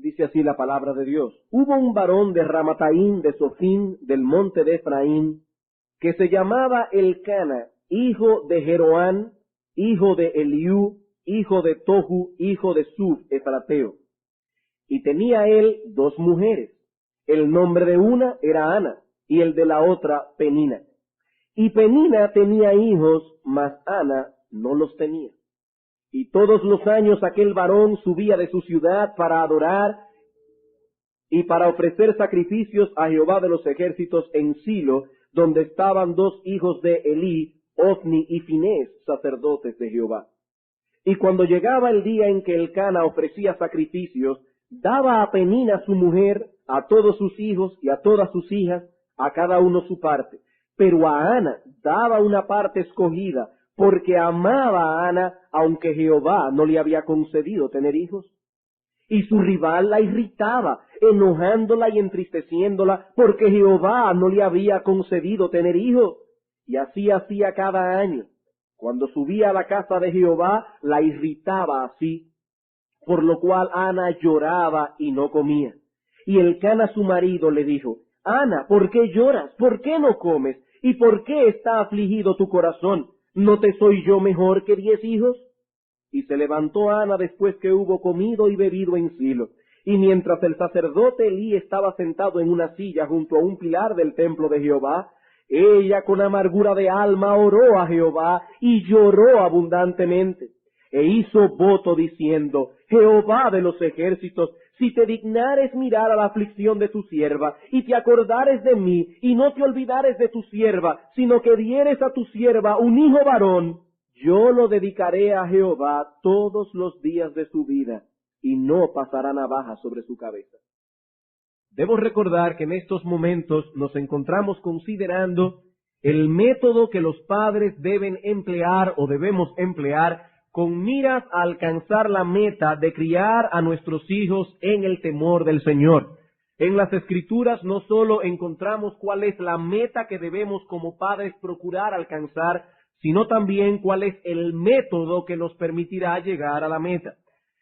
Dice así la palabra de Dios. Hubo un varón de Ramataim de Sofín, del monte de Efraín, que se llamaba Elcana, hijo de Jeroán, hijo de Eliú, hijo de Tohu, hijo de Suf, efrateo. Y tenía él 2 mujeres. El nombre de una era Ana, y el de la otra Penina. Y Penina tenía hijos, mas Ana no los tenía. Y todos los años aquel varón subía de su ciudad para adorar y para ofrecer sacrificios a Jehová de los ejércitos en Silo, donde estaban 2 hijos de Elí, Ofni y Finés, sacerdotes de Jehová. Y cuando llegaba el día en que Elcana ofrecía sacrificios, daba a Penina su mujer, a todos sus hijos y a todas sus hijas, a cada uno su parte. Pero a Ana daba una parte escogida, porque amaba a Ana, aunque Jehová no le había concedido tener hijos. Y su rival la irritaba, enojándola y entristeciéndola, porque Jehová no le había concedido tener hijos. Y así hacía cada año. Cuando subía a la casa de Jehová, la irritaba así, por lo cual Ana lloraba y no comía. Y Elcana su marido le dijo: Ana, ¿por qué lloras? ¿Por qué no comes? ¿Y por qué está afligido tu corazón? ¿No te soy yo mejor que 10 hijos? Y se levantó Ana después que hubo comido y bebido en Silo. Y mientras el sacerdote Elí estaba sentado en una silla junto a un pilar del templo de Jehová, ella con amargura de alma oró a Jehová y lloró abundantemente. E hizo voto diciendo: Jehová de los ejércitos, si te dignares mirar a la aflicción de tu sierva, y te acordares de mí, y no te olvidares de tu sierva, sino que dieres a tu sierva un hijo varón, yo lo dedicaré a Jehová todos los días de su vida, y no pasará navaja sobre su cabeza. Debo recordar que en estos momentos nos encontramos considerando el método que los padres deben emplear o debemos emplear con miras a alcanzar la meta de criar a nuestros hijos en el temor del Señor. En las Escrituras no solo encontramos cuál es la meta que debemos como padres procurar alcanzar, sino también cuál es el método que nos permitirá llegar a la meta.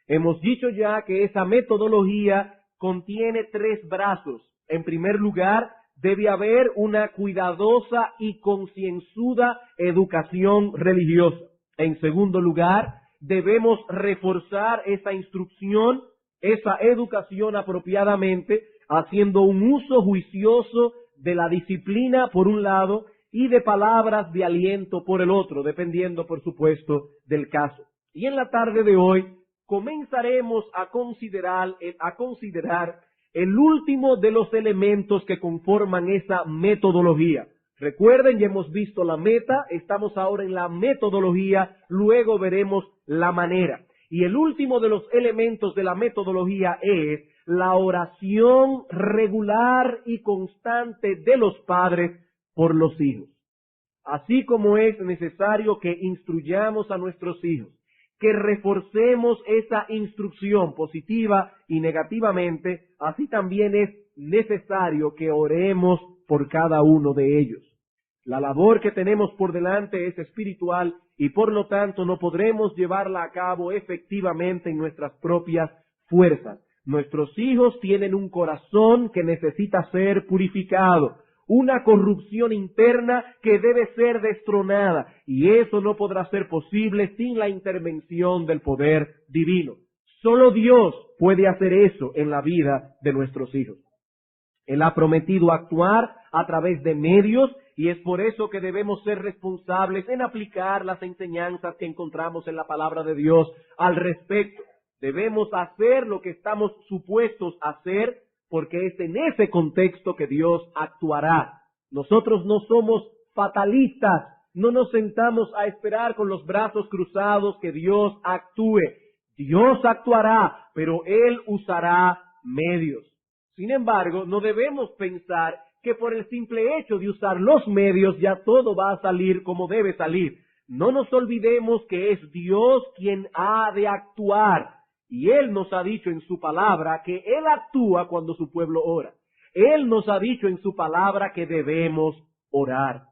Hemos dicho ya que esa metodología contiene 3 brazos. En primer lugar, debe haber una cuidadosa y concienzuda educación religiosa. En segundo lugar, debemos reforzar esa instrucción, esa educación apropiadamente, haciendo un uso juicioso de la disciplina por un lado y de palabras de aliento por el otro, dependiendo, por supuesto, del caso. Y en la tarde de hoy comenzaremos a considerar el último de los elementos que conforman esa metodología. Recuerden, ya hemos visto la meta, estamos ahora en la metodología, luego veremos la manera. Y el último de los elementos de la metodología es la oración regular y constante de los padres por los hijos. Así como es necesario que instruyamos a nuestros hijos, que reforcemos esa instrucción positiva y negativamente, así también es necesario que oremos por cada uno de ellos. La labor que tenemos por delante es espiritual y por lo tanto no podremos llevarla a cabo efectivamente en nuestras propias fuerzas. Nuestros hijos tienen un corazón que necesita ser purificado, una corrupción interna que debe ser destronada, y eso no podrá ser posible sin la intervención del poder divino. Solo Dios puede hacer eso en la vida de nuestros hijos. Él ha prometido actuar a través de medios y es por eso que debemos ser responsables en aplicar las enseñanzas que encontramos en la palabra de Dios al respecto. Debemos hacer lo que estamos supuestos a hacer porque es en ese contexto que Dios actuará. Nosotros no somos fatalistas, no nos sentamos a esperar con los brazos cruzados que Dios actúe. Dios actuará, pero Él usará medios. Sin embargo, no debemos pensar que por el simple hecho de usar los medios ya todo va a salir como debe salir. No nos olvidemos que es Dios quien ha de actuar. Y Él nos ha dicho en su palabra que Él actúa cuando su pueblo ora. Él nos ha dicho en su palabra que debemos orar.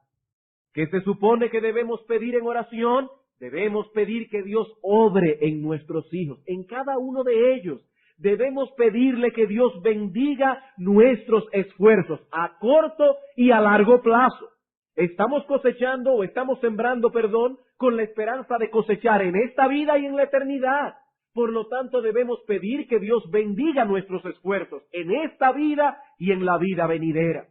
¿Qué se supone que debemos pedir en oración? Debemos pedir que Dios obre en nuestros hijos, en cada uno de ellos. debemos pedirle que Dios bendiga nuestros esfuerzos a corto y a largo plazo. Estamos cosechando o estamos sembrando, con la esperanza de cosechar en esta vida y en la eternidad. Por lo tanto, debemos pedir que Dios bendiga nuestros esfuerzos en esta vida y en la vida venidera.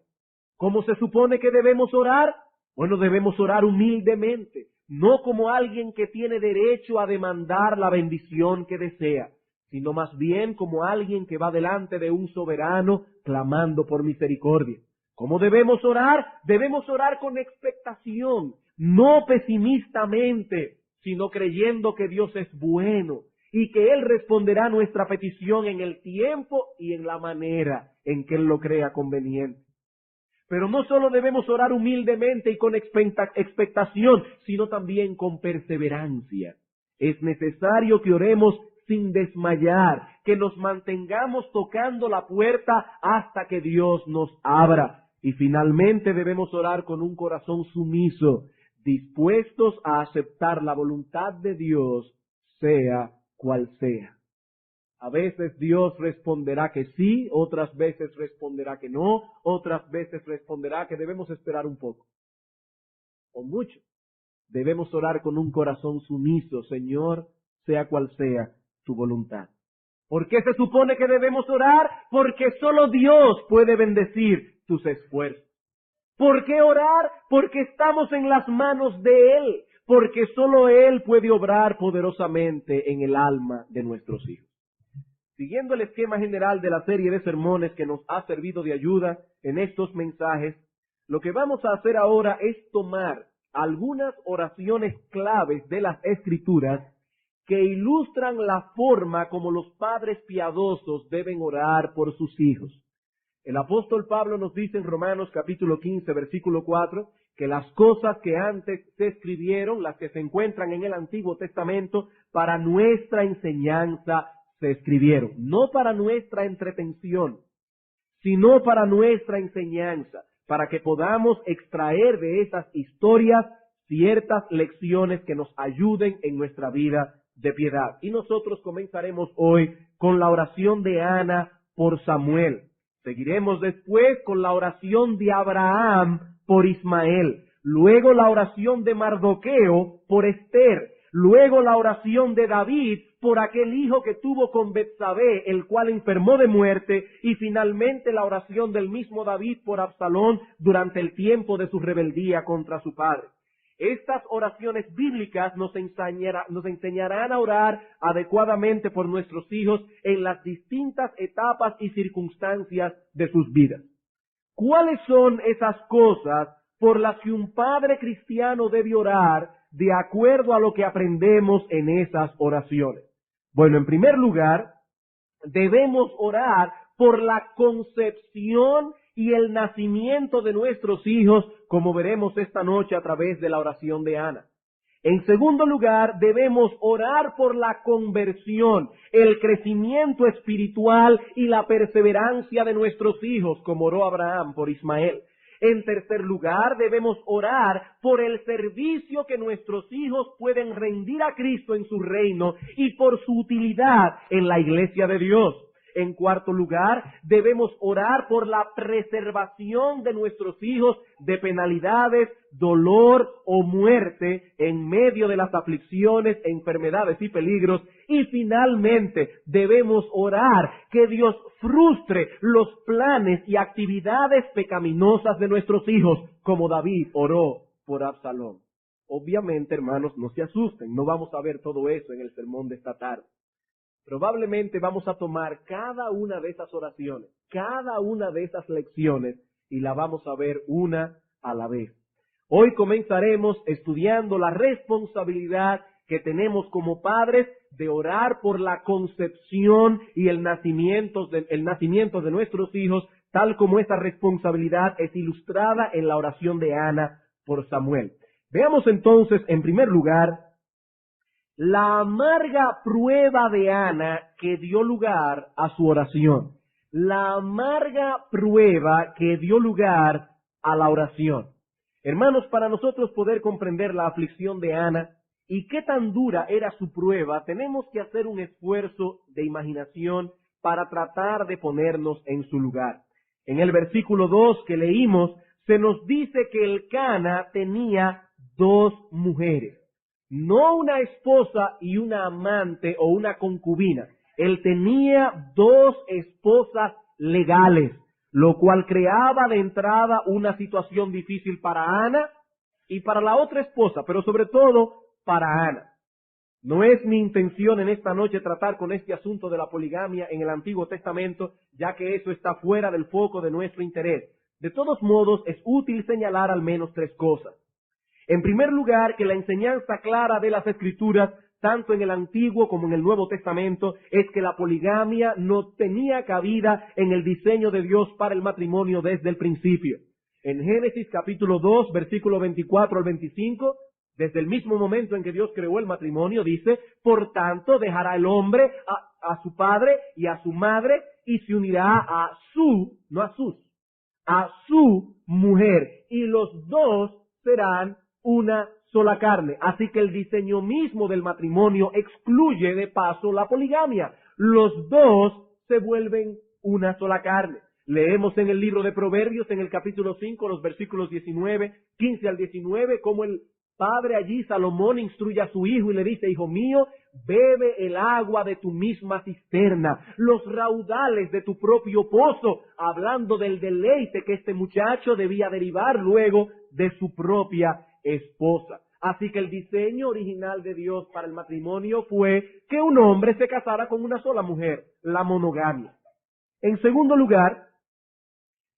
¿Cómo se supone que debemos orar? Bueno, debemos orar humildemente, no como alguien que tiene derecho a demandar la bendición que desea, sino más bien como alguien que va delante de un soberano clamando por misericordia. ¿Cómo debemos orar? Debemos orar con expectación, no pesimistamente, sino creyendo que Dios es bueno y que Él responderá nuestra petición en el tiempo y en la manera en que Él lo crea conveniente. Pero no solo debemos orar humildemente y con expectación, sino también con perseverancia. Es necesario que oremos sin desmayar, que nos mantengamos tocando la puerta hasta que Dios nos abra. Y finalmente debemos orar con un corazón sumiso, dispuestos a aceptar la voluntad de Dios, sea cual sea. A veces Dios responderá que sí, otras veces responderá que no, otras veces responderá que debemos esperar un poco, o mucho. Debemos orar con un corazón sumiso, Señor, sea cual sea tu voluntad. ¿Por qué se supone que debemos orar? Porque solo Dios puede bendecir tus esfuerzos. ¿Por qué orar? Porque estamos en las manos de Él, porque solo Él puede obrar poderosamente en el alma de nuestros hijos. Siguiendo el esquema general de la serie de sermones que nos ha servido de ayuda en estos mensajes, lo que vamos a hacer ahora es tomar algunas oraciones claves de las Escrituras que ilustran la forma como los padres piadosos deben orar por sus hijos. El apóstol Pablo nos dice en Romanos capítulo 15, versículo 4, que las cosas que antes se escribieron, las que se encuentran en el Antiguo Testamento, para nuestra enseñanza se escribieron, no para nuestra entretención, sino para nuestra enseñanza, para que podamos extraer de esas historias ciertas lecciones que nos ayuden en nuestra vida de piedad. Y nosotros comenzaremos hoy con la oración de Ana por Samuel. Seguiremos después con la oración de Abraham por Ismael, luego la oración de Mardoqueo por Esther, luego la oración de David por aquel hijo que tuvo con Betsabé, el cual enfermó de muerte, y finalmente la oración del mismo David por Absalón durante el tiempo de su rebeldía contra su padre. Estas oraciones bíblicas nos enseñarán a orar adecuadamente por nuestros hijos en las distintas etapas y circunstancias de sus vidas. ¿Cuáles son esas cosas por las que un padre cristiano debe orar de acuerdo a lo que aprendemos en esas oraciones? Bueno, en primer lugar, debemos orar por la concepción y el nacimiento de nuestros hijos, como veremos esta noche a través de la oración de Ana. En segundo lugar, debemos orar por la conversión, el crecimiento espiritual y la perseverancia de nuestros hijos, como oró Abraham por Ismael. En tercer lugar, debemos orar por el servicio que nuestros hijos pueden rendir a Cristo en su reino y por su utilidad en la iglesia de Dios. En cuarto lugar, debemos orar por la preservación de nuestros hijos de penalidades, dolor o muerte en medio de las aflicciones, enfermedades y peligros. Y finalmente, debemos orar que Dios frustre los planes y actividades pecaminosas de nuestros hijos, como David oró por Absalón. Obviamente, hermanos, no se asusten, no vamos a ver todo eso en el sermón de esta tarde. Probablemente vamos a tomar cada una de esas oraciones, cada una de esas lecciones, y la vamos a ver una a la vez. Hoy comenzaremos estudiando la responsabilidad que tenemos como padres de orar por la concepción y el nacimiento de nuestros hijos, tal como esta responsabilidad es ilustrada en la oración de Ana por Samuel. Veamos entonces, en primer lugar, la amarga prueba de Ana que dio lugar a su oración. La amarga prueba que dio lugar a la oración. Hermanos, para nosotros poder comprender la aflicción de Ana y qué tan dura era su prueba, tenemos que hacer un esfuerzo de imaginación para tratar de ponernos en su lugar. En el versículo 2 que leímos, se nos dice que Elcana tenía 2 mujeres, no una esposa y una amante o una concubina. Él tenía 2 esposas legales, lo cual creaba de entrada una situación difícil para Ana y para la otra esposa, pero sobre todo para Ana. No es mi intención en esta noche tratar con este asunto de la poligamia en el Antiguo Testamento, ya que eso está fuera del foco de nuestro interés. De todos modos, es útil señalar al menos 3 cosas. En primer lugar, que la enseñanza clara de las Escrituras, tanto en el Antiguo como en el Nuevo Testamento, es que la poligamia no tenía cabida en el diseño de Dios para el matrimonio desde el principio. En Génesis capítulo 2, versículo 24 al 25, desde el mismo momento en que Dios creó el matrimonio, dice: por tanto dejará el hombre a su padre y a su madre y se unirá a su, no a sus, a su mujer, y los 2 serán una sola carne. Así que el diseño mismo del matrimonio excluye de paso la poligamia. Los 2 se vuelven una sola carne. Leemos en el libro de Proverbios, en el capítulo 5, los versículos 15 al 19, como el padre allí, Salomón, instruye a su hijo y le dice: hijo mío, bebe el agua de tu misma cisterna, los raudales de tu propio pozo, hablando del deleite que este muchacho debía derivar luego de su propia esposa. Así que el diseño original de Dios para el matrimonio fue que un hombre se casara con una sola mujer, la monogamia. En segundo lugar,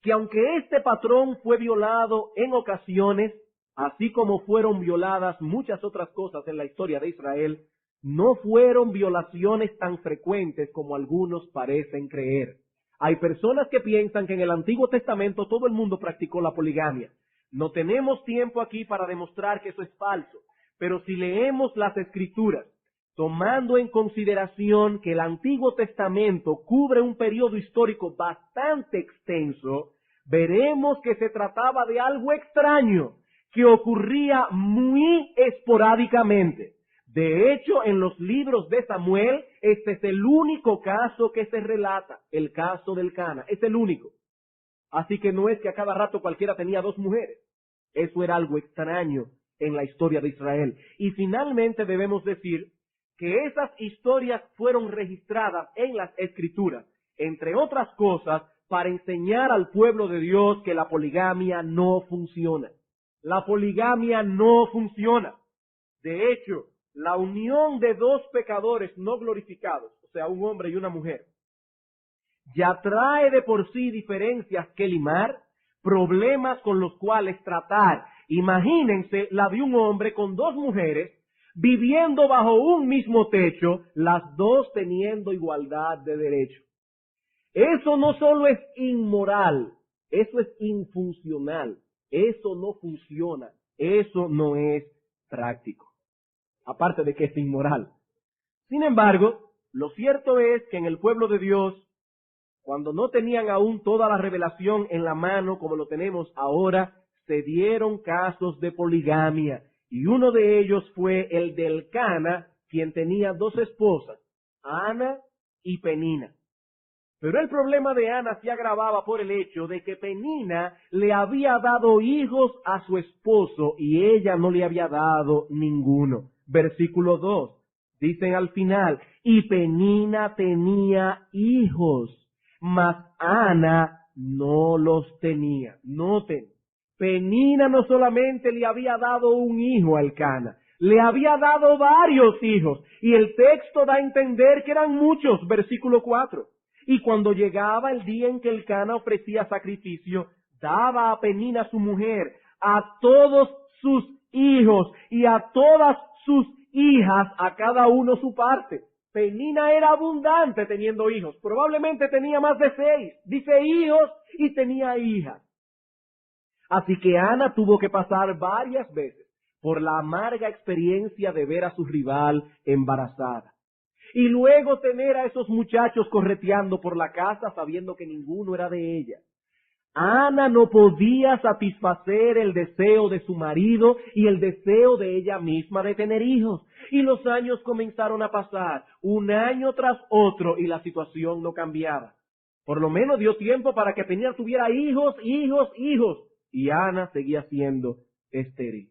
que aunque este patrón fue violado en ocasiones, así como fueron violadas muchas otras cosas en la historia de Israel, no fueron violaciones tan frecuentes como algunos parecen creer. Hay personas que piensan que en el Antiguo Testamento todo el mundo practicó la poligamia. No tenemos tiempo aquí para demostrar que eso es falso, pero si leemos las Escrituras, tomando en consideración que el Antiguo Testamento cubre un periodo histórico bastante extenso, veremos que se trataba de algo extraño, que ocurría muy esporádicamente. De hecho, en los libros de Samuel, este es el único caso que se relata, el caso del Cana, es el único. Así que no es que a cada rato cualquiera tenía 2 mujeres. Eso era algo extraño en la historia de Israel. Y finalmente debemos decir que esas historias fueron registradas en las Escrituras, entre otras cosas, para enseñar al pueblo de Dios que la poligamia no funciona. La poligamia no funciona. De hecho, la unión de 2 pecadores no glorificados, o sea, un hombre y una mujer, ya trae de por sí diferencias que limar, problemas con los cuales tratar. Imagínense la de un hombre con 2 mujeres, viviendo bajo un mismo techo, las 2 teniendo igualdad de derecho. Eso no solo es inmoral, eso es infuncional, eso no funciona, eso no es práctico, aparte de que es inmoral. Sin embargo, lo cierto es que en el pueblo de Dios, cuando no tenían aún toda la revelación en la mano como lo tenemos ahora, se dieron casos de poligamia, y uno de ellos fue el de Elcana, quien tenía 2 esposas, Ana y Penina. Pero el problema de Ana se agravaba por el hecho de que Penina le había dado hijos a su esposo y ella no le había dado ninguno. Versículo 2, dicen al final: y Penina tenía hijos, mas Ana no los tenía. Noten, Penina no solamente le había dado un hijo a Elcana, le había dado varios hijos, y el texto da a entender que eran muchos. Versículo 4. Y cuando llegaba el día en que Elcana ofrecía sacrificio, daba a Penina su mujer, a todos sus hijos y a todas sus hijas, a cada uno su parte. Penina era abundante teniendo hijos, probablemente tenía más de 6, dice hijos, y tenía hijas. Así que Ana tuvo que pasar varias veces por la amarga experiencia de ver a su rival embarazada. Y luego tener a esos muchachos correteando por la casa sabiendo que ninguno era de ella. Ana no podía satisfacer el deseo de su marido y el deseo de ella misma de tener hijos. Y los años comenzaron a pasar, un año tras otro, y la situación no cambiaba. Por lo menos dio tiempo para que Penina tuviera hijos. Y Ana seguía siendo estéril.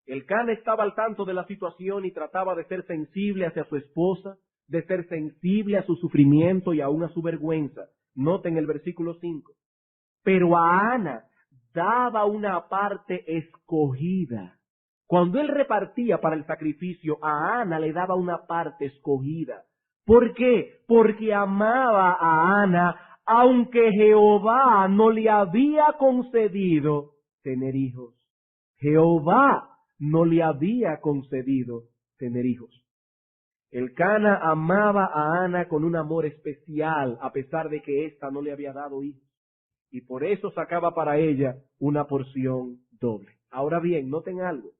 Elcana estaba al tanto de la situación y trataba de ser sensible hacia su esposa, de ser sensible a su sufrimiento y aún a su vergüenza. Noten el versículo 5. Pero a Ana daba una parte escogida. Cuando él repartía para el sacrificio, a Ana le daba una parte escogida. ¿Por qué? Porque amaba a Ana, aunque Jehová no le había concedido tener hijos. Jehová no le había concedido tener hijos. Elcana amaba a Ana con un amor especial, a pesar de que ésta no le había dado hijos. Y por eso sacaba para ella una porción doble. Ahora bien, noten algo.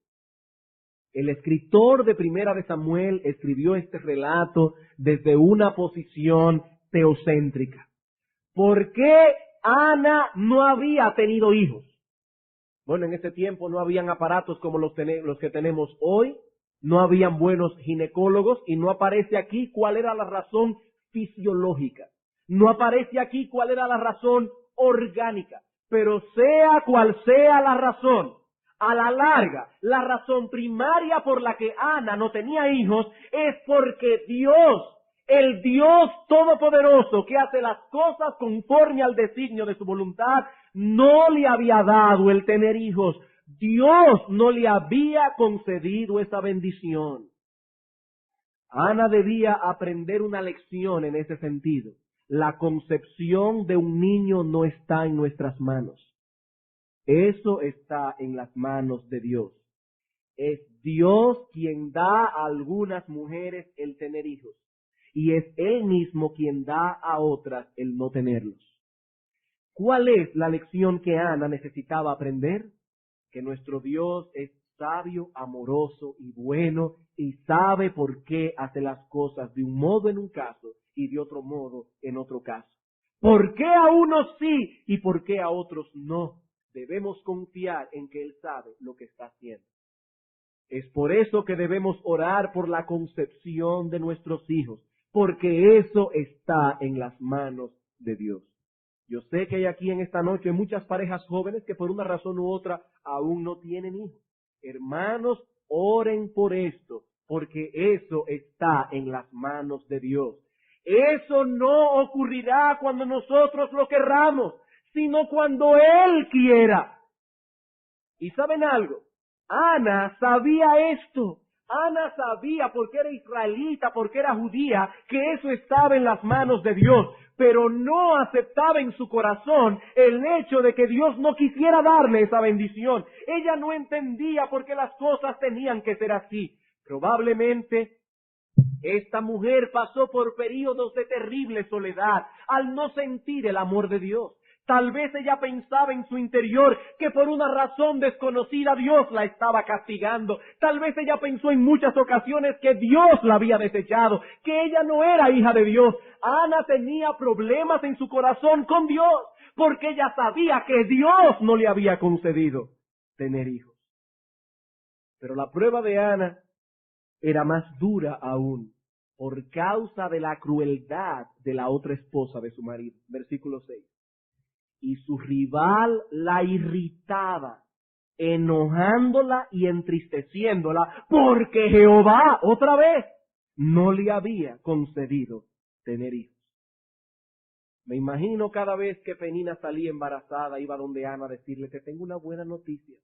El escritor de Primera de Samuel escribió este relato desde una posición teocéntrica. ¿Por qué Ana no había tenido hijos? Bueno, en ese tiempo no habían aparatos como los que tenemos hoy, no habían buenos ginecólogos y no aparece aquí cuál era la razón fisiológica. No aparece aquí cuál era la razón orgánica. Pero sea cual sea la razón, a la larga, la razón primaria por la que Ana no tenía hijos es porque Dios, el Dios Todopoderoso que hace las cosas conforme al designio de su voluntad, no le había dado el tener hijos. Dios no le había concedido esa bendición. Ana debía aprender una lección en ese sentido. La concepción de un niño no está en nuestras manos. Eso está en las manos de Dios. Es Dios quien da a algunas mujeres el tener hijos. Y es Él mismo quien da a otras el no tenerlos. ¿Cuál es la lección que Ana necesitaba aprender? Que nuestro Dios es sabio, amoroso y bueno y sabe por qué hace las cosas de un modo en un caso y de otro modo en otro caso. ¿Por qué a unos sí y por qué a otros no? Debemos confiar en que Él sabe lo que está haciendo. Es por eso que debemos orar por la concepción de nuestros hijos, porque eso está en las manos de Dios. Yo sé que hay aquí en esta noche muchas parejas jóvenes que por una razón u otra aún no tienen hijos. Hermanos, oren por esto, porque eso está en las manos de Dios. Eso no ocurrirá cuando nosotros lo querramos, sino cuando Él quiera. ¿Y saben algo? Ana sabía esto. Ana sabía, porque era israelita, porque era judía, que eso estaba en las manos de Dios, pero no aceptaba en su corazón el hecho de que Dios no quisiera darle esa bendición. Ella no entendía por qué las cosas tenían que ser así. Probablemente esta mujer pasó por períodos de terrible soledad al no sentir el amor de Dios. Tal vez ella pensaba en su interior que por una razón desconocida Dios la estaba castigando. Tal vez ella pensó en muchas ocasiones que Dios la había desechado, que ella no era hija de Dios. Ana tenía problemas en su corazón con Dios, porque ella sabía que Dios no le había concedido tener hijos. Pero la prueba de Ana era más dura aún, por causa de la crueldad de la otra esposa de su marido. Versículo 6. Y su rival la irritaba, enojándola y entristeciéndola, porque Jehová, otra vez, no le había concedido tener hijos. Me imagino cada vez que Penina salía embarazada, iba donde Ana a decirle: te tengo una buena noticia.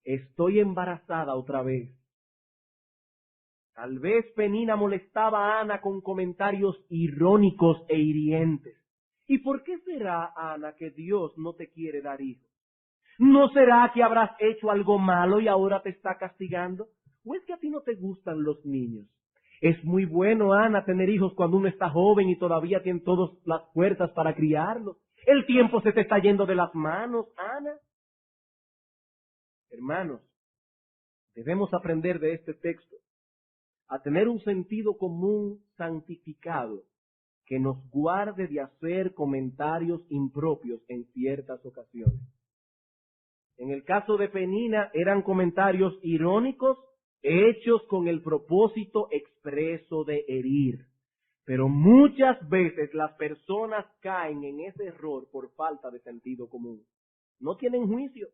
Estoy embarazada otra vez. Tal vez Penina molestaba a Ana con comentarios irónicos e hirientes. ¿Y por qué será, Ana, que Dios no te quiere dar hijos? ¿No será que habrás hecho algo malo y ahora te está castigando? ¿O es que a ti no te gustan los niños? Es muy bueno, Ana, tener hijos cuando uno está joven y todavía tiene todas las fuerzas para criarlos. El tiempo se te está yendo de las manos, Ana. Hermanos, debemos aprender de este texto a tener un sentido común santificado que nos guarde de hacer comentarios impropios en ciertas ocasiones. En el caso de Penina eran comentarios irónicos hechos con el propósito expreso de herir. Pero muchas veces las personas caen en ese error por falta de sentido común. No tienen juicio.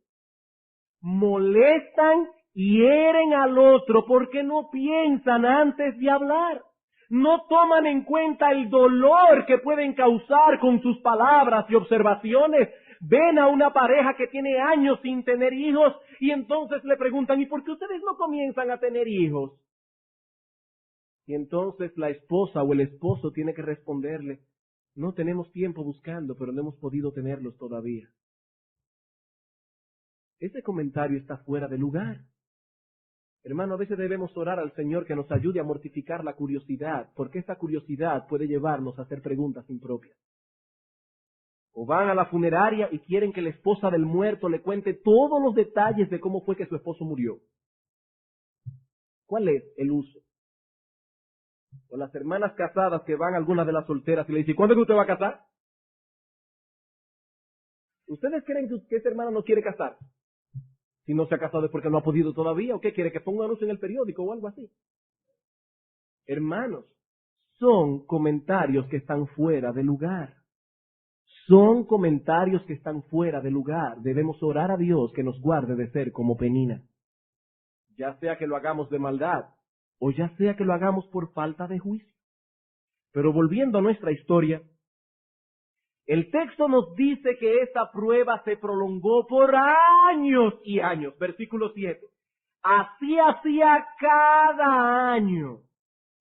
Molestan y hieren al otro porque no piensan antes de hablar. No toman en cuenta el dolor que pueden causar con sus palabras y observaciones. Ven a una pareja que tiene años sin tener hijos y entonces le preguntan, ¿y por qué ustedes no comienzan a tener hijos? Y entonces la esposa o el esposo tiene que responderle, no tenemos tiempo buscando, pero no hemos podido tenerlos todavía. Ese comentario está fuera de lugar. Hermano, a veces debemos orar al Señor que nos ayude a mortificar la curiosidad, porque esa curiosidad puede llevarnos a hacer preguntas impropias. O van a la funeraria y quieren que la esposa del muerto le cuente todos los detalles de cómo fue que su esposo murió. ¿Cuál es el uso? O las hermanas casadas que van a algunas de las solteras y le dicen, ¿cuándo es que usted va a casar? ¿Ustedes creen que esa hermana no quiere casar? Si no se ha casado es porque no ha podido todavía, ¿o qué quiere? ¿Que ponga un anuncio en el periódico o algo así? Hermanos, son comentarios que están fuera de lugar. Son comentarios que están fuera de lugar. Debemos orar a Dios que nos guarde de ser como Penina. Ya sea que lo hagamos de maldad, o ya sea que lo hagamos por falta de juicio. Pero volviendo a nuestra historia, el texto nos dice que esta prueba se prolongó por años y años. Versículo 7. Así hacía cada año.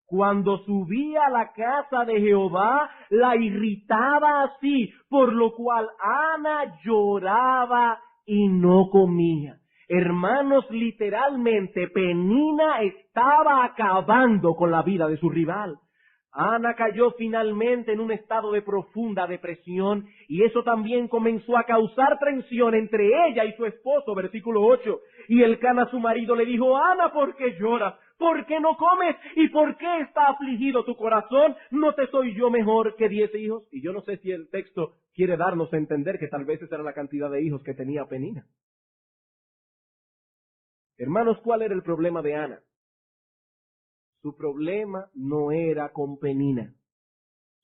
Cuando subía a la casa de Jehová, la irritaba así, por lo cual Ana lloraba y no comía. Hermanos, literalmente, Penina estaba acabando con la vida de su rival. Ana cayó finalmente en un estado de profunda depresión y eso también comenzó a causar tensión entre ella y su esposo, versículo 8. Y Elcana, su marido, le dijo, Ana, ¿por qué lloras? ¿Por qué no comes? ¿Y por qué está afligido tu corazón? ¿No te soy yo mejor que 10 hijos? Y yo no sé si el texto quiere darnos a entender que tal vez esa era la cantidad de hijos que tenía Penina. Hermanos, ¿cuál era el problema de Ana? Su problema no era con Penina.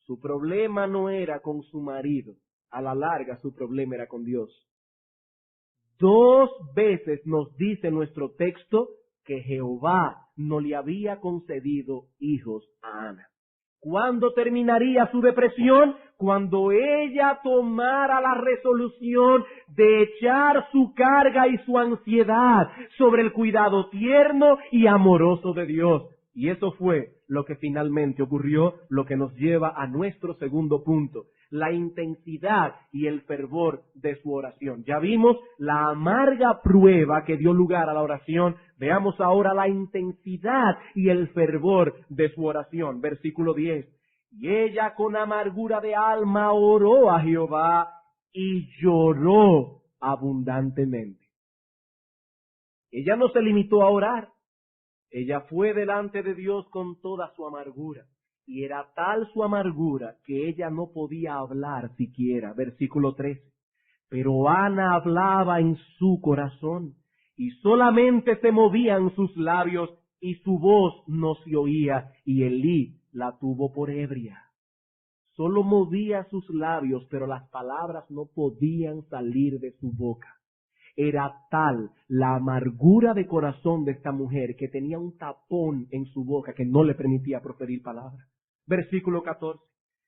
Su problema no era con su marido. A la larga, su problema era con Dios. 2 veces nos dice nuestro texto que Jehová no le había concedido hijos a Ana. ¿Cuándo terminaría su depresión? Cuando ella tomara la resolución de echar su carga y su ansiedad sobre el cuidado tierno y amoroso de Dios. Y eso fue lo que finalmente ocurrió, lo que nos lleva a nuestro segundo punto, la intensidad y el fervor de su oración. Ya vimos la amarga prueba que dio lugar a la oración. Veamos ahora la intensidad y el fervor de su oración. Versículo 10. Y ella con amargura de alma oró a Jehová y lloró abundantemente. Ella no se limitó a orar. Ella fue delante de Dios con toda su amargura. Y era tal su amargura que ella no podía hablar siquiera. Versículo 13. Pero Ana hablaba en su corazón y solamente se movían sus labios y su voz no se oía y Elí la tuvo por ebria. Solo movía sus labios, pero las palabras no podían salir de su boca. Era tal la amargura de corazón de esta mujer que tenía un tapón en su boca que no le permitía proferir palabras. Versículo 14.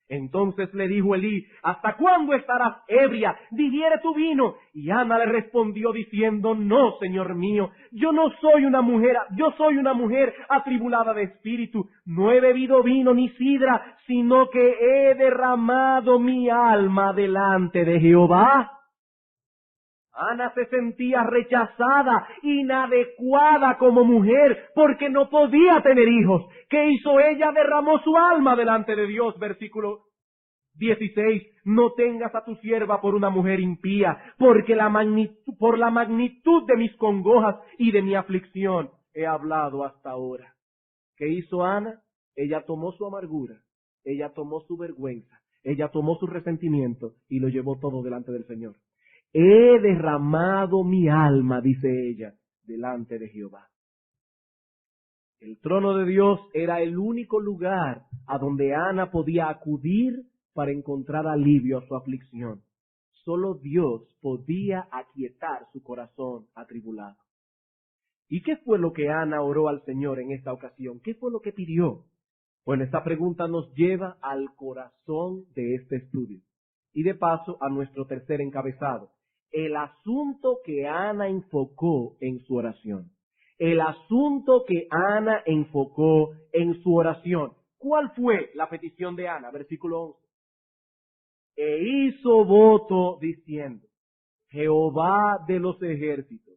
Entonces le dijo Elí, ¿hasta cuándo estarás ebria? Digiere tu vino. Y Ana le respondió diciendo, no, señor mío, yo soy una mujer atribulada de espíritu. No he bebido vino ni sidra, sino que he derramado mi alma delante de Jehová. Ana se sentía rechazada, inadecuada como mujer, porque no podía tener hijos. ¿Qué hizo ella? Derramó su alma delante de Dios. Versículo 16. No tengas a tu sierva por una mujer impía, porque por la magnitud de mis congojas y de mi aflicción he hablado hasta ahora. ¿Qué hizo Ana? Ella tomó su amargura, ella tomó su vergüenza, ella tomó su resentimiento y lo llevó todo delante del Señor. He derramado mi alma, dice ella, delante de Jehová. El trono de Dios era el único lugar a donde Ana podía acudir para encontrar alivio a su aflicción. Solo Dios podía aquietar su corazón atribulado. ¿Y qué fue lo que Ana oró al Señor en esta ocasión? ¿Qué fue lo que pidió? Bueno, esta pregunta nos lleva al corazón de este estudio. Y de paso a nuestro tercer encabezado. El asunto que Ana enfocó en su oración. El asunto que Ana enfocó en su oración. ¿Cuál fue la petición de Ana? Versículo 11. E hizo voto diciendo, Jehová de los ejércitos,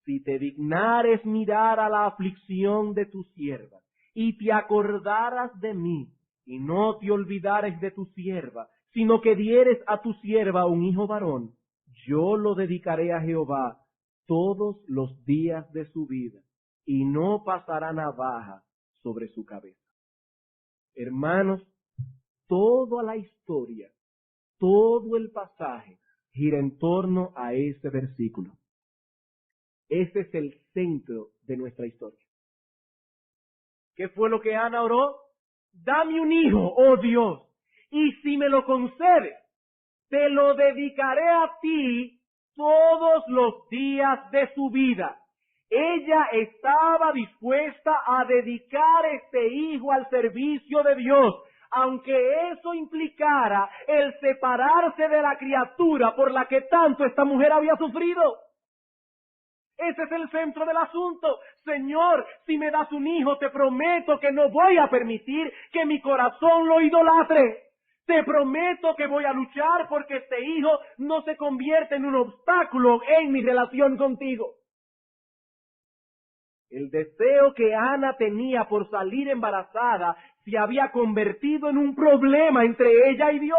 si te dignares mirar a la aflicción de tu sierva, y te acordaras de mí, y no te olvidares de tu sierva, sino que dieres a tu sierva un hijo varón, yo lo dedicaré a Jehová todos los días de su vida, y no pasará navaja sobre su cabeza. Hermanos, toda la historia, todo el pasaje gira en torno a este versículo. Ese es el centro de nuestra historia. ¿Qué fue lo que Ana oró? Dame un hijo, oh Dios, y si me lo concedes, te lo dedicaré a ti todos los días de su vida. Ella estaba dispuesta a dedicar este hijo al servicio de Dios, aunque eso implicara el separarse de la criatura por la que tanto esta mujer había sufrido. Ese es el centro del asunto. Señor, si me das un hijo, te prometo que no voy a permitir que mi corazón lo idolatre. Te prometo que voy a luchar porque este hijo no se convierta en un obstáculo en mi relación contigo. El deseo que Ana tenía por salir embarazada se había convertido en un problema entre ella y Dios.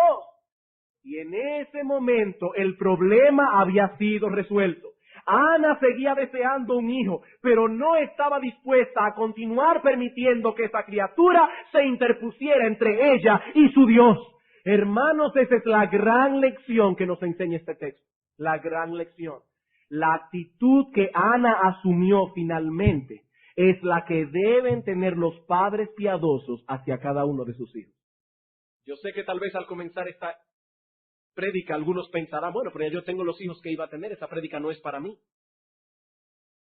Y en ese momento el problema había sido resuelto. Ana seguía deseando un hijo, pero no estaba dispuesta a continuar permitiendo que esa criatura se interpusiera entre ella y su Dios. Hermanos, esa es la gran lección que nos enseña este texto. La gran lección. La actitud que Ana asumió finalmente es la que deben tener los padres piadosos hacia cada uno de sus hijos. Yo sé que tal vez al comenzar esta prédica algunos pensarán, bueno, pero ya yo tengo los hijos que iba a tener, esa prédica no es para mí.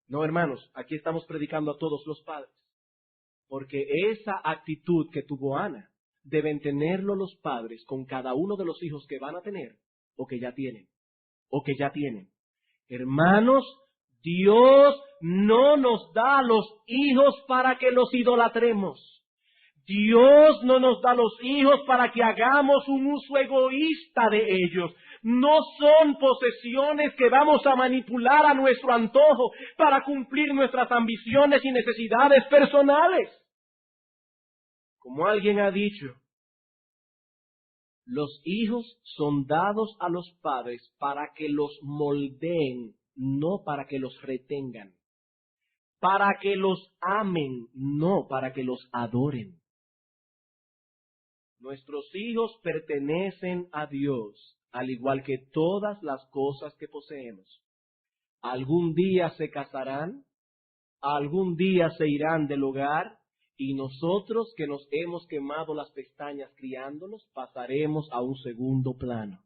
No, hermanos, aquí estamos predicando a todos los padres, porque esa actitud que tuvo Ana deben tenerlo los padres con cada uno de los hijos que van a tener o que ya tienen. Hermanos, Dios no nos da los hijos para que los idolatremos. Dios no nos da los hijos para que hagamos un uso egoísta de ellos. No son posesiones que vamos a manipular a nuestro antojo para cumplir nuestras ambiciones y necesidades personales. Como alguien ha dicho, los hijos son dados a los padres para que los moldeen, no para que los retengan. Para que los amen, no para que los adoren. Nuestros hijos pertenecen a Dios, al igual que todas las cosas que poseemos. Algún día se casarán, algún día se irán del hogar, y nosotros que nos hemos quemado las pestañas criándolos, pasaremos a un segundo plano.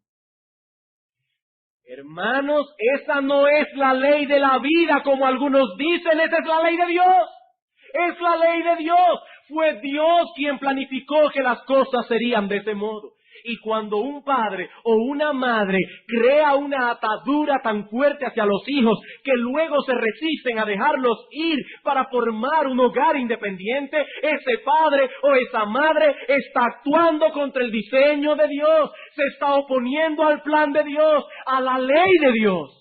Hermanos, esa no es la ley de la vida como algunos dicen, esa es la ley de Dios. Es la ley de Dios. Fue Dios quien planificó que las cosas serían de ese modo. Y cuando un padre o una madre crea una atadura tan fuerte hacia los hijos que luego se resisten a dejarlos ir para formar un hogar independiente, ese padre o esa madre está actuando contra el diseño de Dios, se está oponiendo al plan de Dios, a la ley de Dios.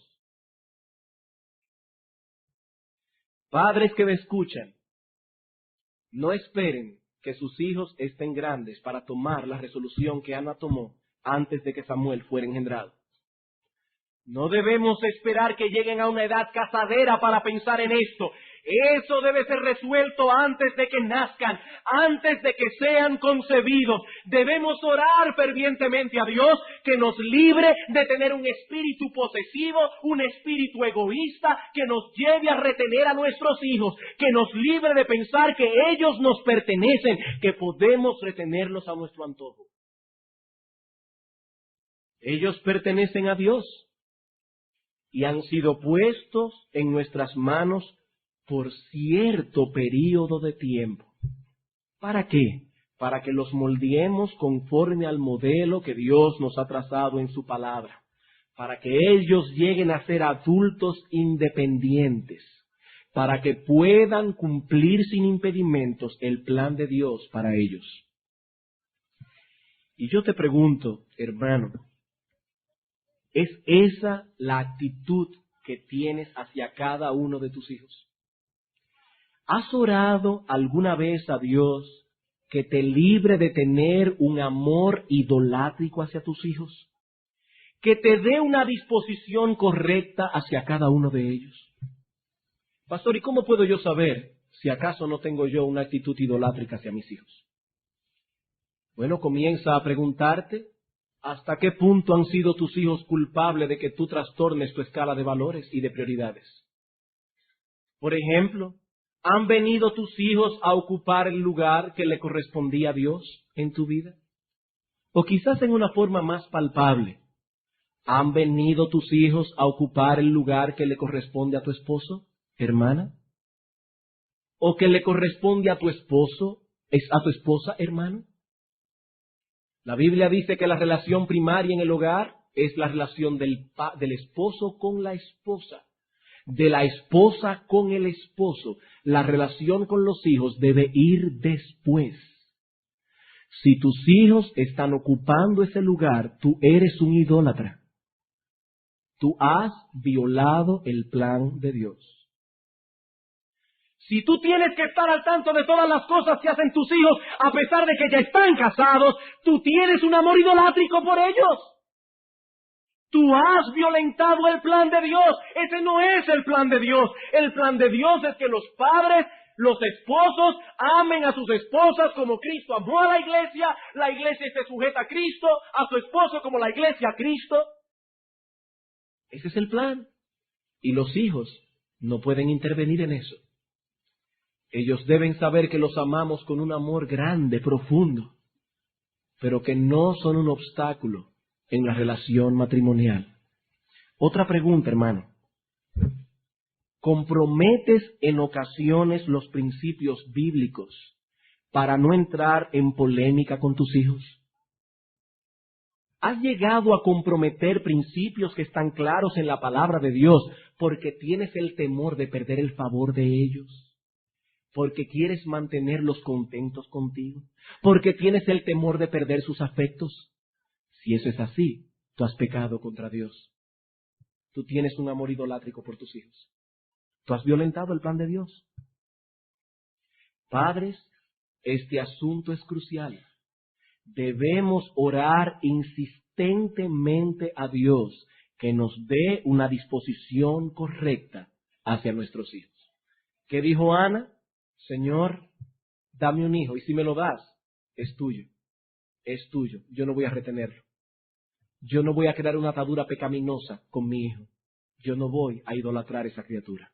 Padres que me escuchan, no esperen que sus hijos estén grandes para tomar la resolución que Ana tomó antes de que Samuel fuera engendrado. No debemos esperar que lleguen a una edad casadera para pensar en esto. Eso debe ser resuelto antes de que nazcan, antes de que sean concebidos. Debemos orar fervientemente a Dios que nos libre de tener un espíritu posesivo, un espíritu egoísta que nos lleve a retener a nuestros hijos, que nos libre de pensar que ellos nos pertenecen, que podemos retenerlos a nuestro antojo. Ellos pertenecen a Dios y han sido puestos en nuestras manos por cierto período de tiempo. ¿Para qué? Para que los moldeemos conforme al modelo que Dios nos ha trazado en su palabra, para que ellos lleguen a ser adultos independientes, para que puedan cumplir sin impedimentos el plan de Dios para ellos. Y yo te pregunto, hermano, ¿es esa la actitud que tienes hacia cada uno de tus hijos? ¿Has orado alguna vez a Dios que te libre de tener un amor idolátrico hacia tus hijos? Que te dé una disposición correcta hacia cada uno de ellos. Pastor, ¿y cómo puedo yo saber si acaso no tengo yo una actitud idolátrica hacia mis hijos? Bueno, comienza a preguntarte, ¿hasta qué punto han sido tus hijos culpables de que tú trastornes tu escala de valores y de prioridades? Por ejemplo, ¿han venido tus hijos a ocupar el lugar que le correspondía a Dios en tu vida? O quizás en una forma más palpable, ¿han venido tus hijos a ocupar el lugar que le corresponde a tu esposo, hermana? ¿O que le corresponde a tu esposo, a tu esposa, hermano? La Biblia dice que la relación primaria en el hogar es la relación del esposo con la esposa, de la esposa con el esposo. La relación con los hijos debe ir después. Si tus hijos están ocupando ese lugar, tú eres un idólatra. Tú has violado el plan de Dios. Si tú tienes que estar al tanto de todas las cosas que hacen tus hijos, a pesar de que ya están casados, tú tienes un amor idolátrico por ellos. Tú has violentado el plan de Dios. Ese no es el plan de Dios. El plan de Dios es que los padres, los esposos, amen a sus esposas como Cristo amó a la iglesia esté sujeta a Cristo, a su esposo como la iglesia a Cristo. Ese es el plan. Y los hijos no pueden intervenir en eso. Ellos deben saber que los amamos con un amor grande, profundo, pero que no son un obstáculo en la relación matrimonial. Otra pregunta, hermano. ¿Comprometes en ocasiones los principios bíblicos para no entrar en polémica con tus hijos? ¿Has llegado a comprometer principios que están claros en la palabra de Dios porque tienes el temor de perder el favor de ellos? ¿Porque quieres mantenerlos contentos contigo? ¿Porque tienes el temor de perder sus afectos? Si eso es así, tú has pecado contra Dios. Tú tienes un amor idolátrico por tus hijos. Tú has violentado el plan de Dios. Padres, este asunto es crucial. Debemos orar insistentemente a Dios que nos dé una disposición correcta hacia nuestros hijos. ¿Qué dijo Ana? Señor, dame un hijo, y si me lo das, es tuyo, yo no voy a retenerlo. Yo no voy a crear una atadura pecaminosa con mi hijo. Yo no voy a idolatrar esa criatura.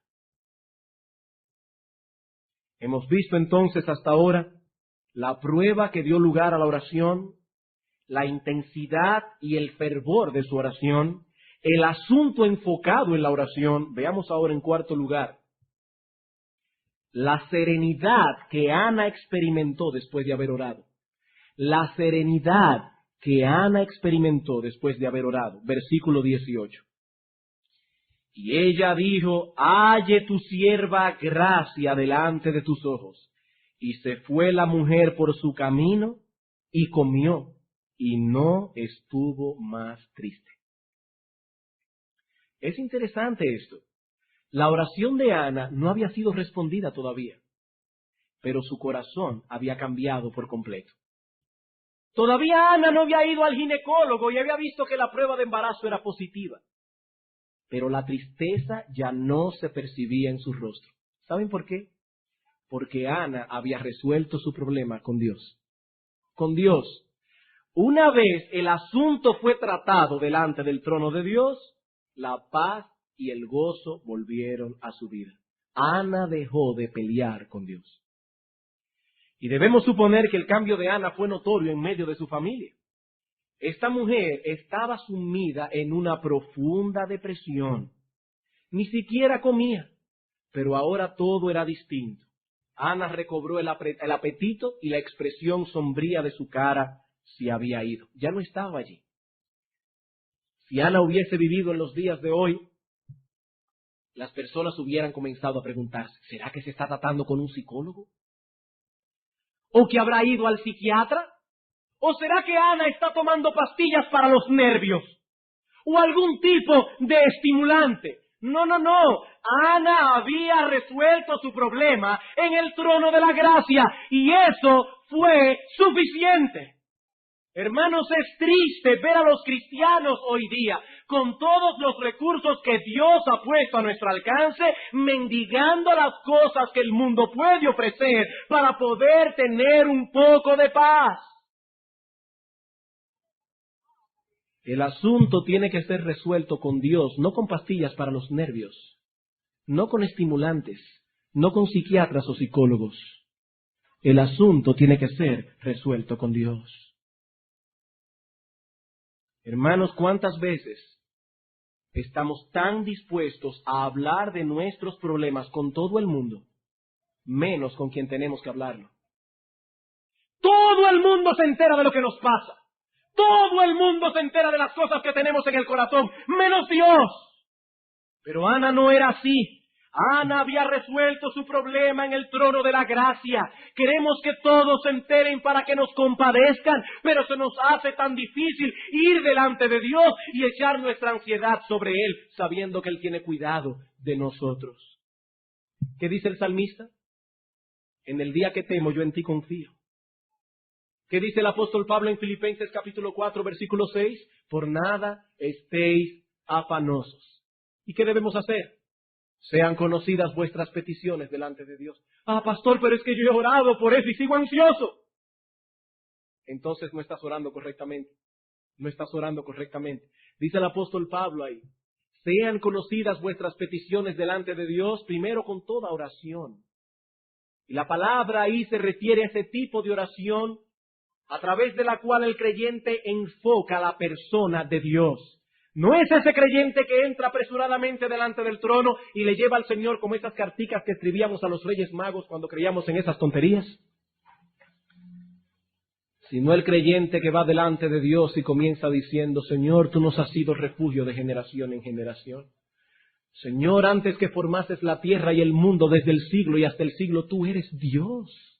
Hemos visto entonces hasta ahora la prueba que dio lugar a la oración, la intensidad y el fervor de su oración, el asunto enfocado en la oración. Veamos ahora en cuarto lugar la serenidad que Ana experimentó después de haber orado. La serenidad que Ana experimentó después de haber orado. Versículo 18. Y ella dijo, halle tu sierva gracia delante de tus ojos. Y se fue la mujer por su camino y comió, y no estuvo más triste. Es interesante esto. La oración de Ana no había sido respondida todavía, pero su corazón había cambiado por completo. Todavía Ana no había ido al ginecólogo y había visto que la prueba de embarazo era positiva, pero la tristeza ya no se percibía en su rostro. ¿Saben por qué? Porque Ana había resuelto su problema con Dios. Con Dios. Una vez el asunto fue tratado delante del trono de Dios, la paz y el gozo volvieron a su vida. Ana dejó de pelear con Dios. Y debemos suponer que el cambio de Ana fue notorio en medio de su familia. Esta mujer estaba sumida en una profunda depresión. Ni siquiera comía, pero ahora todo era distinto. Ana recobró el apetito y la expresión sombría de su cara se había ido. Ya no estaba allí. Si Ana hubiese vivido en los días de hoy, las personas hubieran comenzado a preguntarse, ¿será que se está tratando con un psicólogo? ¿O que habrá ido al psiquiatra? ¿O será que Ana está tomando pastillas para los nervios? ¿O algún tipo de estimulante? No. Ana había resuelto su problema en el trono de la gracia y eso fue suficiente. Hermanos, es triste ver a los cristianos hoy día, con todos los recursos que Dios ha puesto a nuestro alcance, mendigando las cosas que el mundo puede ofrecer para poder tener un poco de paz. El asunto tiene que ser resuelto con Dios, no con pastillas para los nervios, no con estimulantes, no con psiquiatras o psicólogos. El asunto tiene que ser resuelto con Dios. Hermanos, ¿cuántas veces estamos tan dispuestos a hablar de nuestros problemas con todo el mundo, menos con quien tenemos que hablarlo? Todo el mundo se entera de lo que nos pasa. Todo el mundo se entera de las cosas que tenemos en el corazón, menos Dios. Pero Ana no era así. Ana había resuelto su problema en el trono de la gracia. Queremos que todos se enteren para que nos compadezcan, pero se nos hace tan difícil ir delante de Dios y echar nuestra ansiedad sobre Él, sabiendo que Él tiene cuidado de nosotros. ¿Qué dice el salmista? En el día que temo, yo en ti confío. ¿Qué dice el apóstol Pablo en Filipenses capítulo 4, versículo 6? Por nada estéis afanosos. ¿Y qué debemos hacer? Sean conocidas vuestras peticiones delante de Dios. Pastor, pero es que yo he orado por eso y sigo ansioso. Entonces no estás orando correctamente. No estás orando correctamente. Dice el apóstol Pablo ahí. Sean conocidas vuestras peticiones delante de Dios, primero con toda oración. Y la palabra ahí se refiere a ese tipo de oración a través de la cual el creyente enfoca a la persona de Dios. No es ese creyente que entra apresuradamente delante del trono y le lleva al Señor como esas carticas que escribíamos a los Reyes Magos cuando creíamos en esas tonterías. Sino el creyente que va delante de Dios y comienza diciendo, Señor, tú nos has sido refugio de generación en generación. Señor, antes que formases la tierra y el mundo desde el siglo y hasta el siglo, tú eres Dios.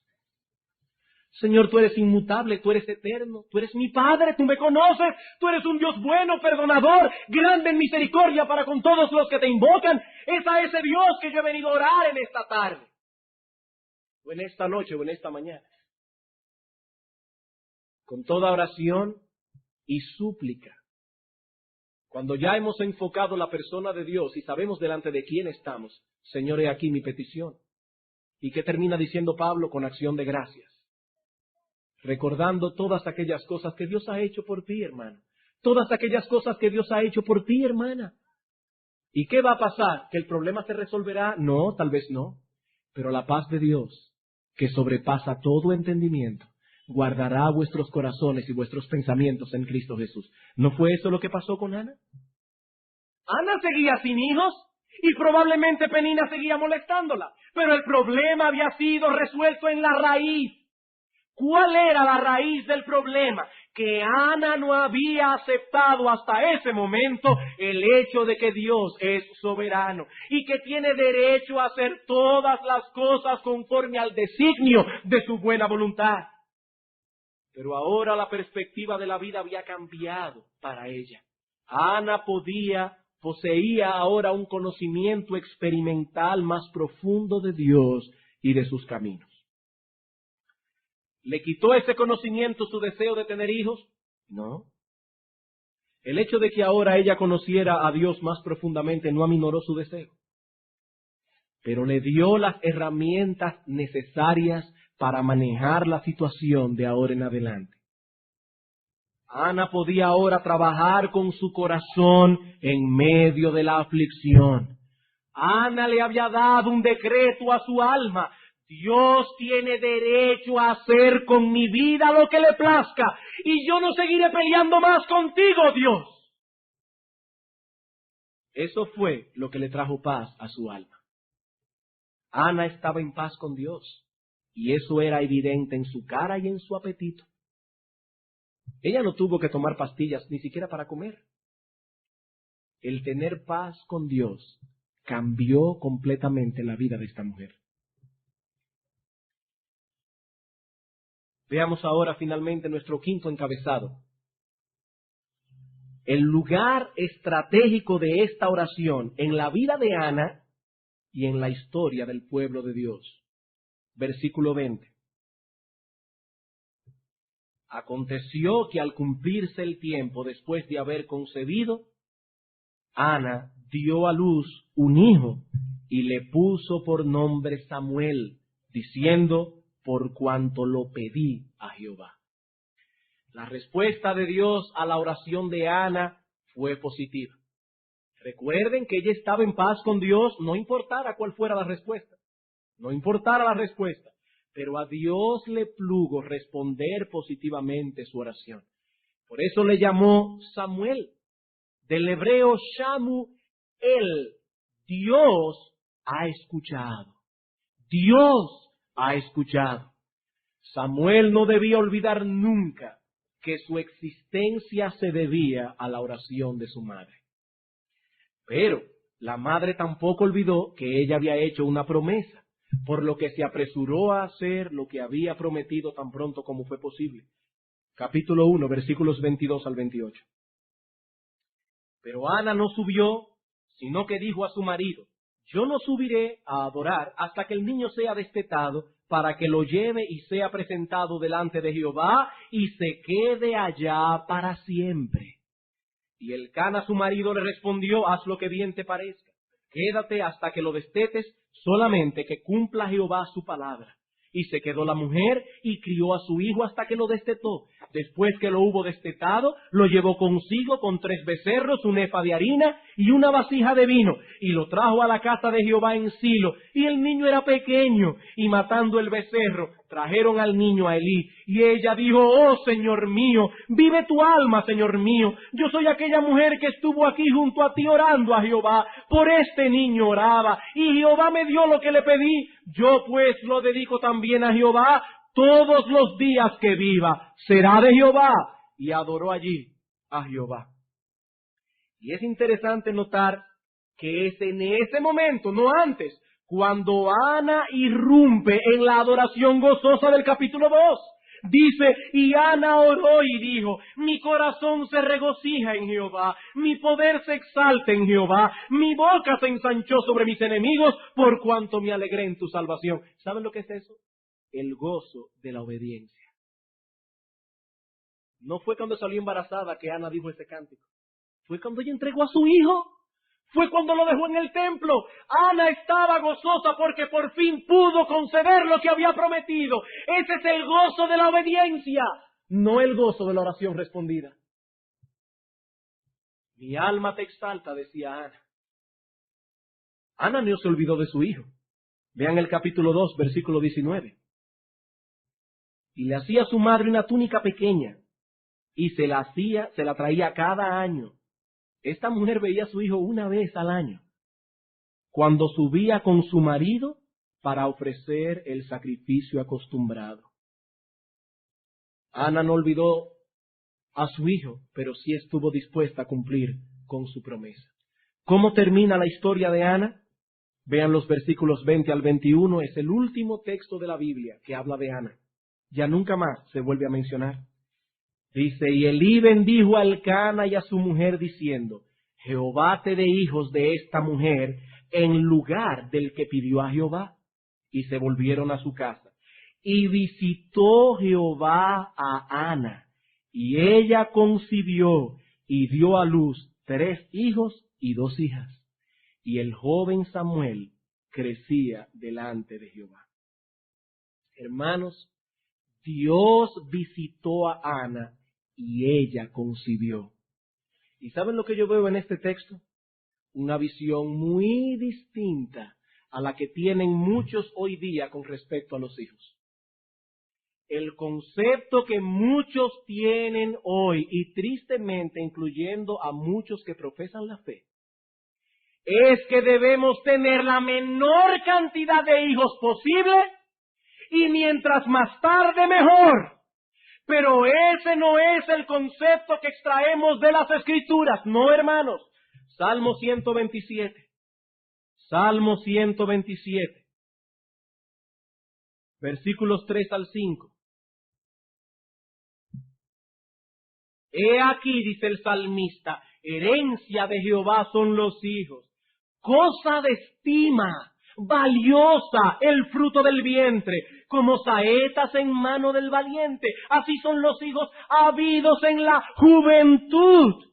Señor, tú eres inmutable, tú eres eterno, tú eres mi Padre, tú me conoces, tú eres un Dios bueno, perdonador, grande en misericordia para con todos los que te invocan. Es a ese Dios que yo he venido a orar en esta tarde, o en esta noche, o en esta mañana. Con toda oración y súplica. Cuando ya hemos enfocado la persona de Dios y sabemos delante de quién estamos, Señor, he aquí mi petición. ¿Y qué termina diciendo Pablo? Con acción de gracias. Recordando todas aquellas cosas que Dios ha hecho por ti, hermano. Todas aquellas cosas que Dios ha hecho por ti, hermana. ¿Y qué va a pasar? ¿Que el problema se resolverá? No, tal vez no. Pero la paz de Dios, que sobrepasa todo entendimiento, guardará vuestros corazones y vuestros pensamientos en Cristo Jesús. ¿No fue eso lo que pasó con Ana? Ana seguía sin hijos y probablemente Penina seguía molestándola. Pero el problema había sido resuelto en la raíz. ¿Cuál era la raíz del problema? Que Ana no había aceptado hasta ese momento el hecho de que Dios es soberano y que tiene derecho a hacer todas las cosas conforme al designio de su buena voluntad. Pero ahora la perspectiva de la vida había cambiado para ella. Ana poseía ahora un conocimiento experimental más profundo de Dios y de sus caminos. ¿Le quitó ese conocimiento su deseo de tener hijos? No. El hecho de que ahora ella conociera a Dios más profundamente no aminoró su deseo. pero le dio las herramientas necesarias para manejar la situación de ahora en adelante. Ana podía ahora trabajar con su corazón en medio de la aflicción. Ana le había dado un decreto a su alma. Dios tiene derecho a hacer con mi vida lo que le plazca, y yo no seguiré peleando más contigo, Dios. Eso fue lo que le trajo paz a su alma. Ana estaba en paz con Dios, y eso era evidente en su cara y en su apetito. Ella no tuvo que tomar pastillas ni siquiera para comer. El tener paz con Dios cambió completamente la vida de esta mujer. Veamos ahora finalmente nuestro quinto encabezado. El lugar estratégico de esta oración en la vida de Ana y en la historia del pueblo de Dios. Versículo 20. Aconteció que al cumplirse el tiempo después de haber concebido, Ana dio a luz un hijo y le puso por nombre Samuel, diciendo: por cuanto lo pedí a Jehová. La respuesta de Dios a la oración de Ana fue positiva. Recuerden que ella estaba en paz con Dios, no importara cuál fuera la respuesta. No importara la respuesta, pero a Dios le plugo responder positivamente su oración. Por eso le llamó Samuel, del hebreo Shamuel. Dios ha escuchado. Dios ha escuchado. Samuel no debía olvidar nunca que su existencia se debía a la oración de su madre. Pero la madre tampoco olvidó que ella había hecho una promesa, por lo que se apresuró a hacer lo que había prometido tan pronto como fue posible. Capítulo 1, versículos 22 al 28. Pero Ana no subió, sino que dijo a su marido: yo no subiré a adorar hasta que el niño sea destetado, para que lo lleve y sea presentado delante de Jehová y se quede allá para siempre. Y Elcana su marido le respondió: haz lo que bien te parezca, quédate hasta que lo destetes, solamente que cumpla Jehová su palabra. Y se quedó la mujer y crió a su hijo hasta que lo destetó. Después que lo hubo destetado, lo llevó consigo con 3 becerros, un efa de harina y una vasija de vino, y lo trajo a la casa de Jehová en Silo. Y el niño era pequeño, y matando el becerro, trajeron al niño a Elí. Y ella dijo: oh Señor mío, vive tu alma, Señor mío. Yo soy aquella mujer que estuvo aquí junto a ti orando a Jehová. Por este niño oraba, y Jehová me dio lo que le pedí. Yo pues lo dedico también a Jehová. Todos los días que viva será de Jehová. Y adoró allí a Jehová. Y es interesante notar que es en ese momento, no antes, cuando Ana irrumpe en la adoración gozosa del capítulo 2. Dice: y Ana oró y dijo: mi corazón se regocija en Jehová, mi poder se exalta en Jehová, mi boca se ensanchó sobre mis enemigos, por cuanto me alegré en tu salvación. ¿Saben lo que es eso? El gozo de la obediencia. No fue cuando salió embarazada que Ana dijo ese cántico. Fue cuando ella entregó a su hijo. Fue cuando lo dejó en el templo. Ana estaba gozosa porque por fin pudo conceder lo que había prometido. Ese es el gozo de la obediencia, no el gozo de la oración respondida. Mi alma te exalta, decía Ana. Ana no se olvidó de su hijo. Vean el capítulo 2, versículo 19. Y le hacía a su madre una túnica pequeña, y se la traía cada año. Esta mujer veía a su hijo una vez al año, cuando subía con su marido para ofrecer el sacrificio acostumbrado. Ana no olvidó a su hijo, pero sí estuvo dispuesta a cumplir con su promesa. ¿Cómo termina la historia de Ana? Vean los versículos 20 al 21, es el último texto de la Biblia que habla de Ana. Ya nunca más se vuelve a mencionar. Dice: y Elí bendijo a Elcana y a su mujer diciendo: Jehová te dé hijos de esta mujer en lugar del que pidió a Jehová. Y se volvieron a su casa. Y visitó Jehová a Ana, y ella concibió y dio a luz 3 hijos y 2 hijas. Y el joven Samuel crecía delante de Jehová. Hermanos, Dios visitó a Ana y ella concibió. ¿Y saben lo que yo veo en este texto? Una visión muy distinta a la que tienen muchos hoy día con respecto a los hijos. El concepto que muchos tienen hoy, y tristemente incluyendo a muchos que profesan la fe, es que debemos tener la menor cantidad de hijos posible y mientras más tarde mejor. Pero ese no es el concepto que extraemos de las Escrituras, no, hermanos. Salmo 127. Salmo 127. Versículos 3 al 5. He aquí, dice el salmista, herencia de Jehová son los hijos, cosa de estima, valiosa el fruto del vientre, como saetas en mano del valiente. Así son los hijos habidos en la juventud.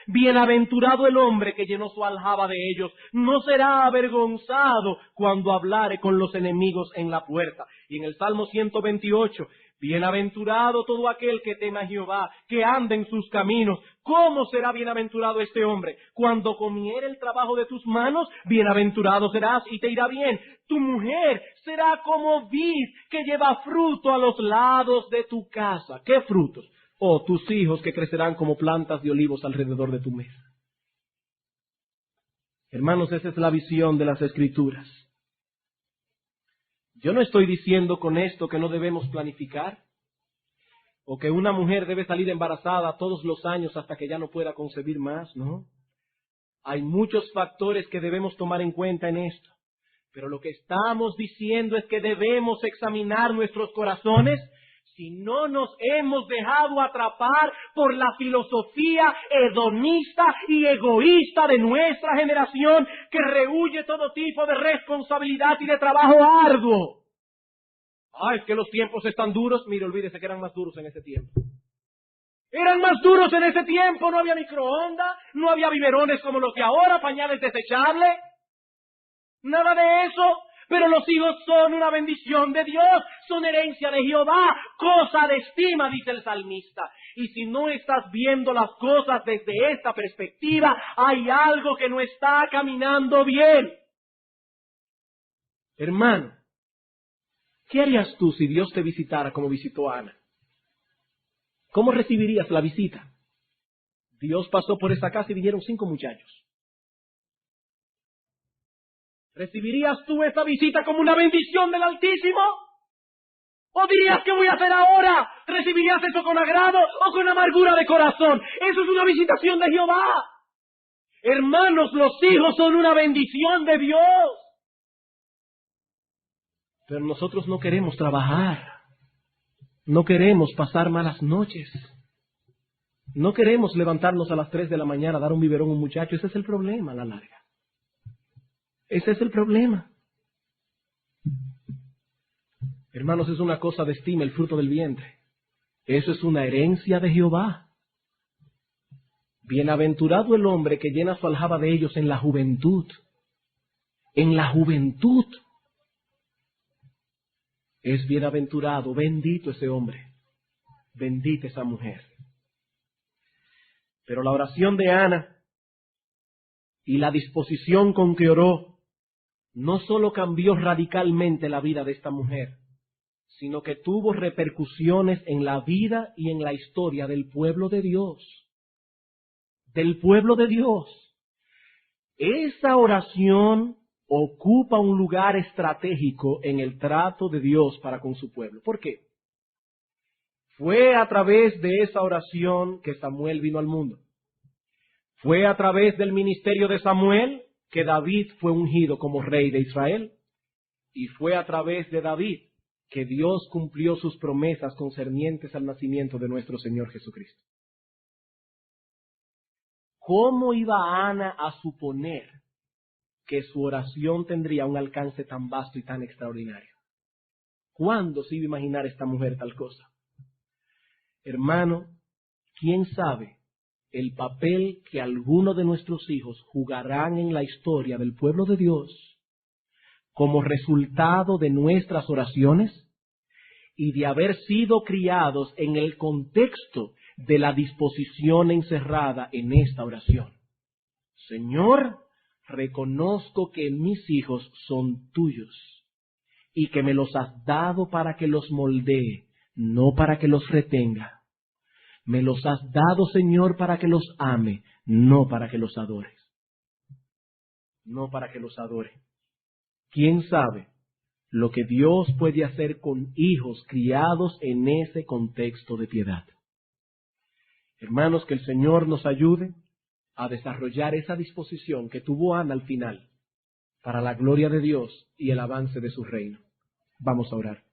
Bienaventurado el hombre que llenó su aljaba de ellos, no será avergonzado cuando hablare con los enemigos en la puerta. Y en el Salmo 128, bienaventurado todo aquel que teme a Jehová, que anda en sus caminos. ¿Cómo será bienaventurado este hombre? Cuando comiere el trabajo de tus manos, bienaventurado serás y te irá bien. Tu mujer será como vid que lleva fruto a los lados de tu casa. ¿Qué frutos? O tus hijos que crecerán como plantas de olivos alrededor de tu mesa. Hermanos, esa es la visión de las Escrituras. Yo no estoy diciendo con esto que no debemos planificar, o que una mujer debe salir embarazada todos los años hasta que ya no pueda concebir más, ¿no? Hay muchos factores que debemos tomar en cuenta en esto, pero lo que estamos diciendo es que debemos examinar nuestros corazones si no nos hemos dejado atrapar por la filosofía hedonista y egoísta de nuestra generación que rehúye todo tipo de responsabilidad y de trabajo arduo. Es que los tiempos están duros. Mire, olvídese que eran más duros en ese tiempo. Eran más duros en ese tiempo, no había microondas, no había biberones como los que ahora, pañales desechables, nada de eso. Pero los hijos son una bendición de Dios, son herencia de Jehová, cosa de estima, dice el salmista. Y si no estás viendo las cosas desde esta perspectiva, hay algo que no está caminando bien. Hermano, ¿qué harías tú si Dios te visitara como visitó a Ana? ¿Cómo recibirías la visita? Dios pasó por esa casa y vinieron 5 muchachos. ¿Recibirías tú esta visita como una bendición del Altísimo? ¿O dirías qué voy a hacer ahora? ¿Recibirías eso con agrado o con amargura de corazón? Eso es una visitación de Jehová. Hermanos, los hijos son una bendición de Dios. Pero nosotros no queremos trabajar. No queremos pasar malas noches. No queremos levantarnos a las 3 de la mañana a dar un biberón a un muchacho. Ese es el problema a la larga. Ese es el problema. Hermanos, es una cosa de estima el fruto del vientre. Eso es una herencia de Jehová. Bienaventurado el hombre que llena su aljaba de ellos en la juventud. En la juventud. Es bienaventurado, bendito ese hombre. Bendita esa mujer. Pero la oración de Ana y la disposición con que oró no solo cambió radicalmente la vida de esta mujer, sino que tuvo repercusiones en la vida y en la historia del pueblo de Dios. Del pueblo de Dios. Esa oración ocupa un lugar estratégico en el trato de Dios para con su pueblo. ¿Por qué? Fue a través de esa oración que Samuel vino al mundo. Fue a través del ministerio de Samuel que David fue ungido como rey de Israel. Y fue a través de David que Dios cumplió sus promesas concernientes al nacimiento de nuestro Señor Jesucristo. ¿Cómo iba Ana a suponer que su oración tendría un alcance tan vasto y tan extraordinario? ¿Cuándo se iba a imaginar esta mujer tal cosa? Hermano, ¿quién sabe el papel que algunos de nuestros hijos jugarán en la historia del pueblo de Dios como resultado de nuestras oraciones y de haber sido criados en el contexto de la disposición encerrada en esta oración. Señor, reconozco que mis hijos son tuyos y que me los has dado para que los moldee, no para que los retenga. Me los has dado, Señor, para que los ame, no para que los adores. No para que los adore. ¿Quién sabe lo que Dios puede hacer con hijos criados en ese contexto de piedad? Hermanos, que el Señor nos ayude a desarrollar esa disposición que tuvo Ana al final para la gloria de Dios y el avance de su reino. Vamos a orar.